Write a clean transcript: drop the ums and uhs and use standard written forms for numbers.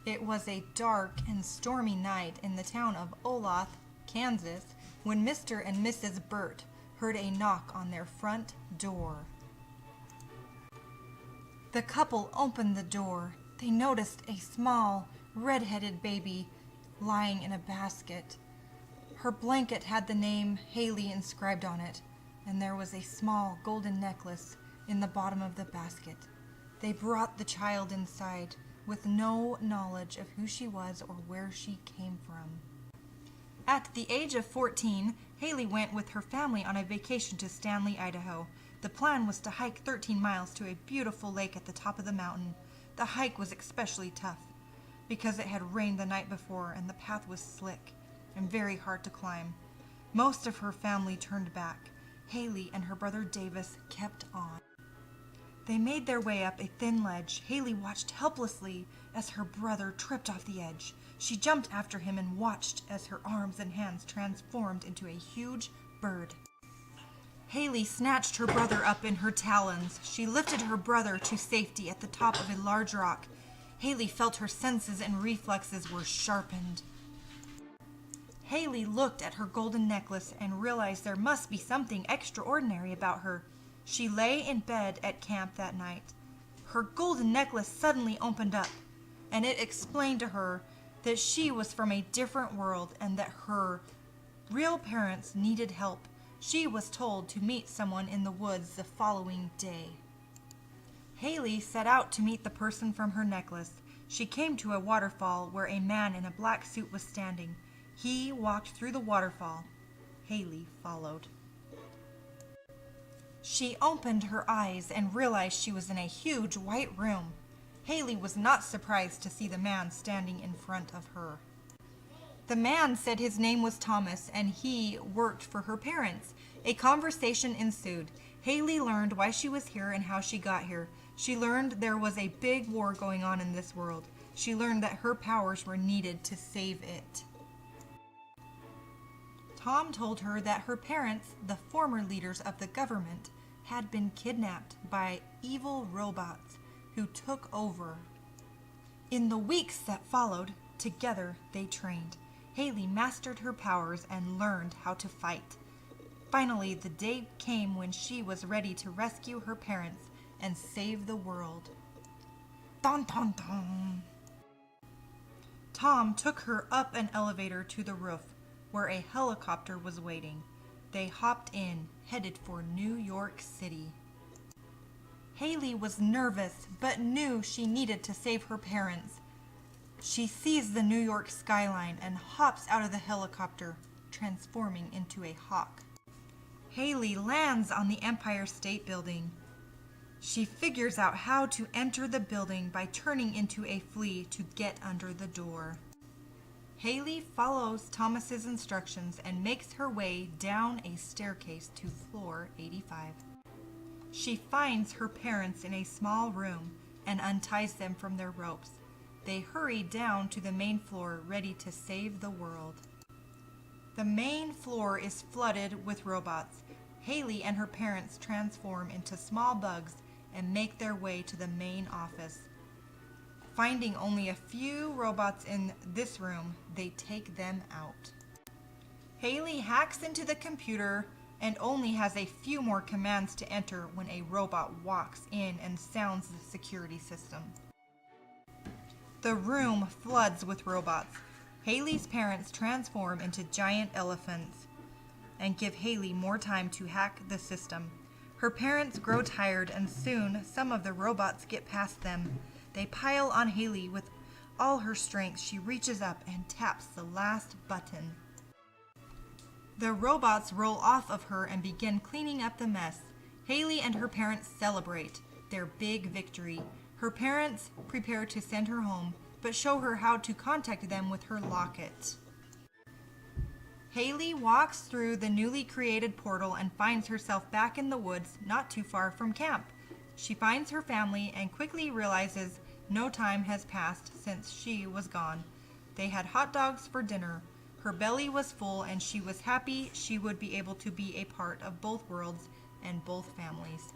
It was a dark and stormy night in the town of Olathe, Kansas, when Mr. and Mrs. Burt heard a knock on their front door. The couple opened the door. They noticed a small, red-headed baby lying in a basket. Her blanket had the name Haley inscribed on it, and there was a small golden necklace in the bottom of the basket. They brought the child inside with no knowledge of who she was or where she came from. At the age of 14, Haley went with her family on a vacation to Stanley, Idaho. The plan was to hike 13 miles to a beautiful lake at the top of the mountain. The hike was especially tough because it had rained the night before and the path was slick and very hard to climb. Most of her family turned back. Haley and her brother Davis kept on. They made their way up a thin ledge. Haley watched helplessly as her brother tripped off the edge. She jumped after him and watched as her arms and hands transformed into a huge bird. Haley snatched her brother up in her talons. She lifted her brother to safety at the top of a large rock. Haley felt her senses and reflexes were sharpened. Haley looked at her golden necklace and realized there must be something extraordinary about her. She lay in bed at camp that night. Her golden necklace suddenly opened up, and it explained to her that she was from a different world and that her real parents needed help. She was told to meet someone in the woods the following day. Haley set out to meet the person from her necklace. She came to a waterfall where a man in a black suit was standing. He walked through the waterfall. Haley followed. She opened her eyes and realized she was in a huge white room. Haley was not surprised to see the man standing in front of her. The man said his name was Thomas and he worked for her parents. A conversation ensued. Haley learned why she was here and how she got here. She learned there was a big war going on in this world. She learned that her powers were needed to save it. Tom told her that her parents, the former leaders of the government, had been kidnapped by evil robots who took over. In the weeks that followed, together they trained. Haley mastered her powers and learned how to fight. Finally, the day came when she was ready to rescue her parents and save the world. Dun dun dun! Tom took her up an elevator to the roof, where a helicopter was waiting. They hopped in, headed for New York City. Haley was nervous, but knew she needed to save her parents. She sees the New York skyline and hops out of the helicopter, transforming into a hawk. Haley lands on the Empire State Building. She figures out how to enter the building by turning into a flea to get under the door. Haley follows Thomas's instructions and makes her way down a staircase to floor 85. She finds her parents in a small room and unties them from their ropes. They hurry down to the main floor, ready to save the world. The main floor is flooded with robots. Haley and her parents transform into small bugs and make their way to the main office. Finding only a few robots in this room, they take them out. Haley hacks into the computer and only has a few more commands to enter when a robot walks in and sounds the security system. The room floods with robots. Haley's parents transform into giant elephants and give Haley more time to hack the system. Her parents grow tired and soon some of the robots get past them. They pile on Haley with all her strength. She reaches up and taps the last button. The robots roll off of her and begin cleaning up the mess. Haley and her parents celebrate their big victory. Her parents prepare to send her home, but show her how to contact them with her locket. Haley walks through the newly created portal and finds herself back in the woods not too far from camp. She finds her family and quickly realizes no time has passed since she was gone. They had hot dogs for dinner. Her belly was full and she was happy she would be able to be a part of both worlds and both families.